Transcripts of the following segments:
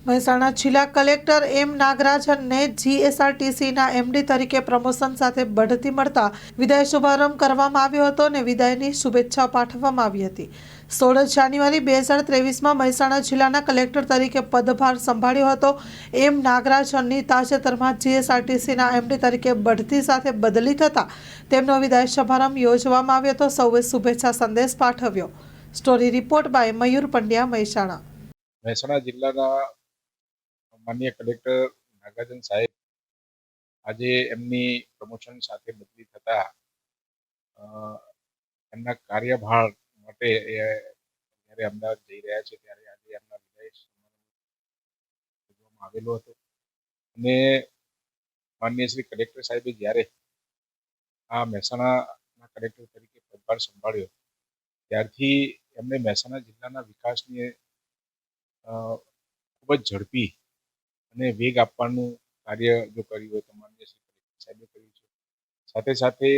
મહેસાણા જિલ્લા કલેક્ટર એમ નાગરાજનને જીએસઆરટીસીના એમડી તરીકે પ્રમોશન સાથે બઢતી મળતા વિદાય શુભારંભ કરવામાં આવ્યો હતો અને વિદાયની શુભેચ્છા પાઠવવામાં આવી હતી। 16 જાન્યુઆરી 2023માં મહેસાણા જિલ્લાના કલેક્ટર તરીકે પદભાર સંભાળ્યો હતો। એમ નાગરાજનની તાજેતરમાં જીએસઆરટીસીના એમડી તરીકે બઢતી સાથે બદલી થતાં તેમનો વિદાય શુભારંભ યોજવામાં આવ્યો હતો। સૌએ શુભેચ્છા સંદેશ પાઠવ્યો। સ્ટોરી રિપોર્ટ બાય મયુર પંડ્યા, મહેસાણા। મહેસાણા જિલ્લાના માનનીય કલેક્ટર નાગાર્જુન સાહેબ આજે એમની પ્રમોશન સાથે બદલી થતા એમના કાર્યભાર માટે જ્યારે અમદાવાદ જઈ રહ્યા છે ત્યારે આજે એમના વિદાય કરવામાં આવેલો હતો અને માનનીય શ્રી કલેક્ટર સાહેબે જ્યારે આ મહેસાણાના કલેક્ટર તરીકે પદભાર સંભાળ્યો ત્યારથી એમણે મહેસાણા જિલ્લાના વિકાસને ખૂબ જ ઝડપી અને વેગ આપવાનું કાર્ય જો કર્યું હોય તો માનનીય શ્રી કલેક્ટર સાહેબે કર્યું છે। સાથે સાથે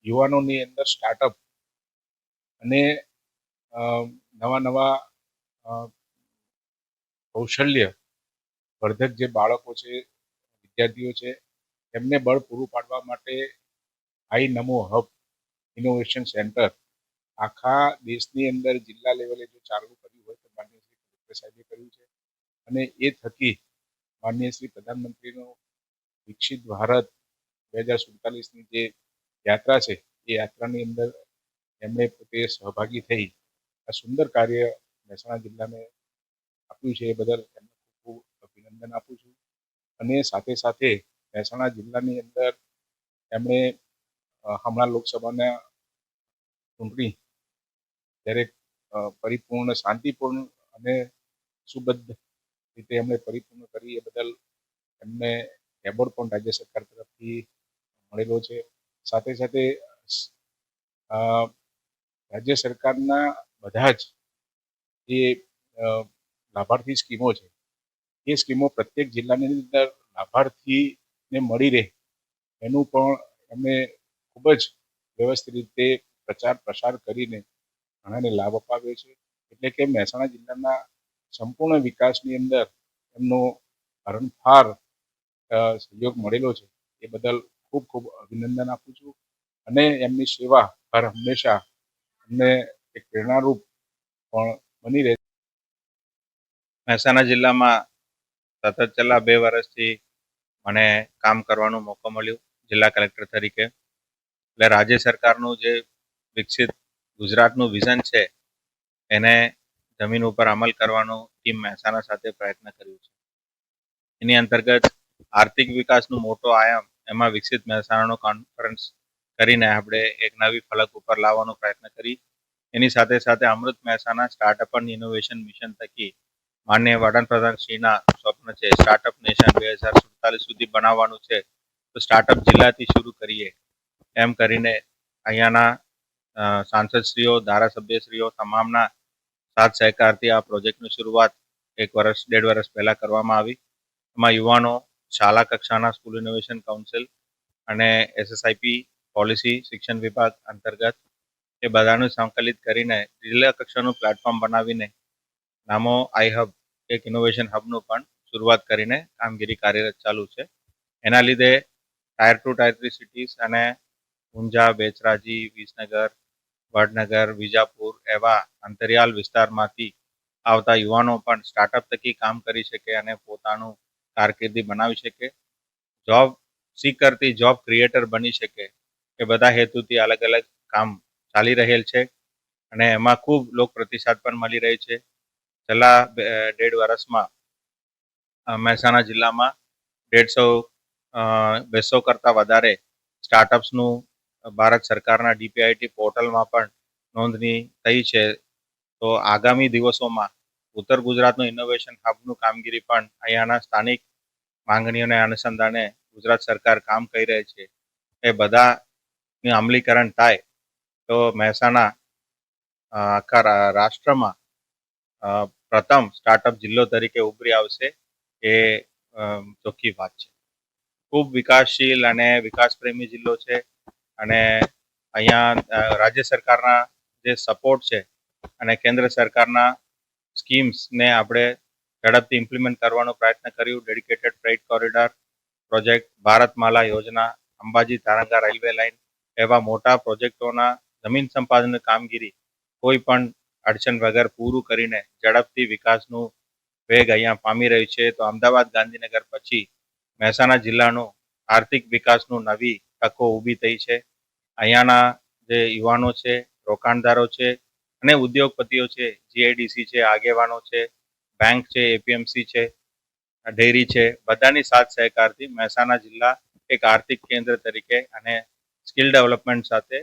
યુવાનોની અંદર સ્ટાર્ટઅપ અને નવા નવા કૌશલ્ય વર્ધક જે બાળકો છે, વિદ્યાર્થીઓ છે, એમને બળ પૂરું પાડવા માટે આઈ નમો હબ ઇનોવેશન સેન્ટર આખા દેશની અંદર જિલ્લા લેવલે જો ચાલુ કર્યું હોય તો માનનીય શ્રી કલેક્ટર સાહેબે કર્યું છે અને એ થકી માનનીય શ્રી પ્રધાનમંત્રીનો વિકસિત ભારત 2047ની જે યાત્રા છે એ યાત્રાની અંદર એમણે પોતે સહભાગી થઈ આ સુંદર કાર્ય મહેસાણા જિલ્લાને આપ્યું છે એ બદલ એમને ખૂબ ખૂબ અભિનંદન આપું છું। અને સાથે સાથે મહેસાણા જિલ્લાની અંદર એમણે હમણાં લોકસભાના ચૂંટણી જ્યારે પરિપૂર્ણ શાંતિપૂર્ણ અને સુબદ્ધ રીતે એમણે પરિપૂર્ણ કરી એ બદલ એમને એવોર્ડ પણ રાજ્ય સરકાર તરફથી મળેલો છે। સાથે સાથે રાજ્ય સરકારના બધા જ જે લાભાર્થી સ્કીમો છે એ સ્કીમો પ્રત્યેક જિલ્લાની અંદર લાભાર્થીને મળી રહે એનું પણ એમને ખૂબ જ વ્યવસ્થિત રીતે પ્રચાર પ્રસાર કરીને ઘણાને લાભ અપાવ્યો છે। એટલે કે મહેસાણા જિલ્લાના સંપૂર્ણ વિકાસની અંદર એમનો હરણફાળ સહયોગ મળેલો છે એ બદલ ખૂબ ખૂબ અભિનંદન આપું છું અને એમની સેવા હર હંમેશા અમને એક પ્રેરણારૂપ પણ બની રહે। મહેસાણા જિલ્લામાં સતત છેલ્લા 2 વર્ષથી મને કામ કરવાનો મોકો મળ્યો જિલ્લા કલેક્ટર તરીકે। એટલે રાજ્ય સરકારનું જે વિકસિત ગુજરાતનું વિઝન છે એને જમીન ઉપર અમલ કરવાનો ટીમ મહેસાણા સાથે પ્રયત્ન કર્યો છે। એની અંતર્ગત આર્થિક વિકાસનું મોટો આયામ એમાં વિકસિત મહેસાણાનો કોન્ફરન્સ કરીને આપણે એક નવી ફલક ઉપર લાવવાનો પ્રયત્ન કરી। એની સાથે સાથે Amrut Mahesana startup and innovation mission થકી માનનીય વડાપ્રધાન શ્રીના સ્વપ્ન છે સ્ટાર્ટઅપ નેશન 2047 સુધી બનાવવાનું છે તો સ્ટાર્ટઅપ જિલ્લાથી શરૂ કરીએ એમ કરીને અહીંયાના સાંસદશ્રીઓ, ધારાસભ્યશ્રીઓ તમામના સાથ સહકારથી આ પ્રોજેક્ટની શરૂઆત 1-1.5 વર્ષ પહેલા કરવામાં આવી। એમાં યુવાનો, શાળા કક્ષાના સ્કૂલ ઇનોવેશન કાઉન્સિલ અને એસએસઆઈપી પોલિસી શિક્ષણ વિભાગ અંતર્ગત એ બધાનું સંકલિત કરીને જિલ્લા કક્ષાનું પ્લેટફોર્મ બનાવીને નામો આઈ હબ એક ઇનોવેશન હબનું પણ શરૂઆત કરીને કામગીરી કાર્યરત ચાલુ છે। એના લીધે ટાયર 2, ટાયર 3 સિટીઝ અને ઊંઝા, બેચરાજી, વિસનગર, વડનગર, વિજાપુર એવા અંતરિયાળ વિસ્તારમાંથી આવતા યુવાનો પણ સ્ટાર્ટઅપ થકી કામ કરી શકે અને પોતાનું કારકિર્દી બનાવી શકે, જોબ સીકરથી જોબ ક્રિએટર બની શકે એ બધા હેતુથી અલગ અલગ કામ ચાલી રહેલ છે અને એમાં ખૂબ લોક પ્રતિસાદ પણ મળી રહી છે। છેલ્લા 1.5 વર્ષમાં મહેસાણા જિલ્લામાં 150 કરતાં વધારે સ્ટાર્ટઅપ્સનું ભારત સરકારના ડીપીઆઈટી પોર્ટલમાં પણ નોંધણી થઈ છે। તો આગામી દિવસોમાં ઉત્તર ગુજરાતનું ઇનોવેશન હબનું કામગીરી પણ અહીંયાના સ્થાનિક માંગણીઓને અનુસંધાને ગુજરાત સરકાર કામ કરી રહી છે એ બધાનું અમલીકરણ થાય તો મહેસાણા આખા રાષ્ટ્રમાં પ્રથમ સ્ટાર્ટઅપ જિલ્લો તરીકે ઉભરી આવશે એ ચોખ્ખી વાત છે। ખૂબ વિકાસશીલ અને વિકાસપ્રેમી જિલ્લો છે અને અહીંયા રાજ્ય સરકારના જે સપોર્ટ છે અને કેન્દ્ર સરકારના સ્કીમ્સને આપણે ઝડપથી ઇમ્પ્લિમેન્ટ કરવાનો પ્રયત્ન કર્યું. Dedicated freight corridor project, Bharatmala યોજના, અંબાજી તારંગા રેલવે લાઇન એવા મોટા પ્રોજેક્ટોના જમીન સંપાદનની કામગીરી કોઈ પણ અડચણ વગર પૂરું કરીને ઝડપથી વિકાસનું વેગ અહીંયા પામી રહ્યું છે. તો અમદાવાદ ગાંધીનગર પછી મહેસાણા જિલ્લાનું આર્થિક વિકાસનું નવી તકો ઊભી થઈ છે. અહીંયાના જે યુવાનો છે, રોકાણદારો છે અને ઉદ્યોગપતિઓ છે, જીઆઈડીસી છે, આગેવાનો છે, બેંક છે, એપીએમસી છે, ડેરી છે, બધાની સાથ સહકારથી મહેસાણા જિલ્લા એક આર્થિક કેન્દ્ર તરીકે અને સ્કિલ ડેવલપમેન્ટ સાથે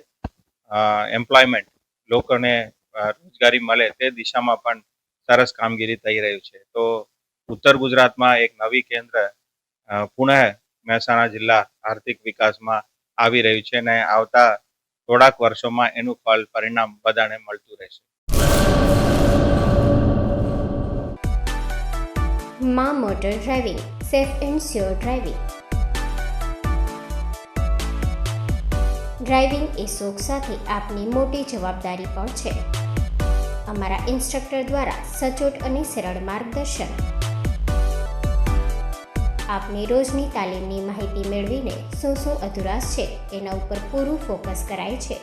એમ્પ્લોયમેન્ટ લોકોને રોજગારી મળે તે દિશામાં પણ સરસ કામગીરી થઈ રહ્યું છે. તો ઉત્તર ગુજરાતમાં એક નવી કેન્દ્ર પુનઃ મહેસાણા જિલ્લા આર્થિક વિકાસમાં આવી રહ્યું છે અને આવતા થોડાક વર્ષોમાં એનું ફળ પરિણામ બધાને મળતું રહેશે. માં motor driving, safe and sure driving. Driving એ શોખ સાથે આપની મોટી જવાબદારી પણ છે. અમારા ઇન્સ્ટ્રક્ટર દ્વારા સચોટ અને સરળ માર્ગદર્શન. આપની રોજની તાલીમની માહિતી મેળવીને શું અધુરાશ છે એના ઉપર પૂરું ફોકસ કરાય છે.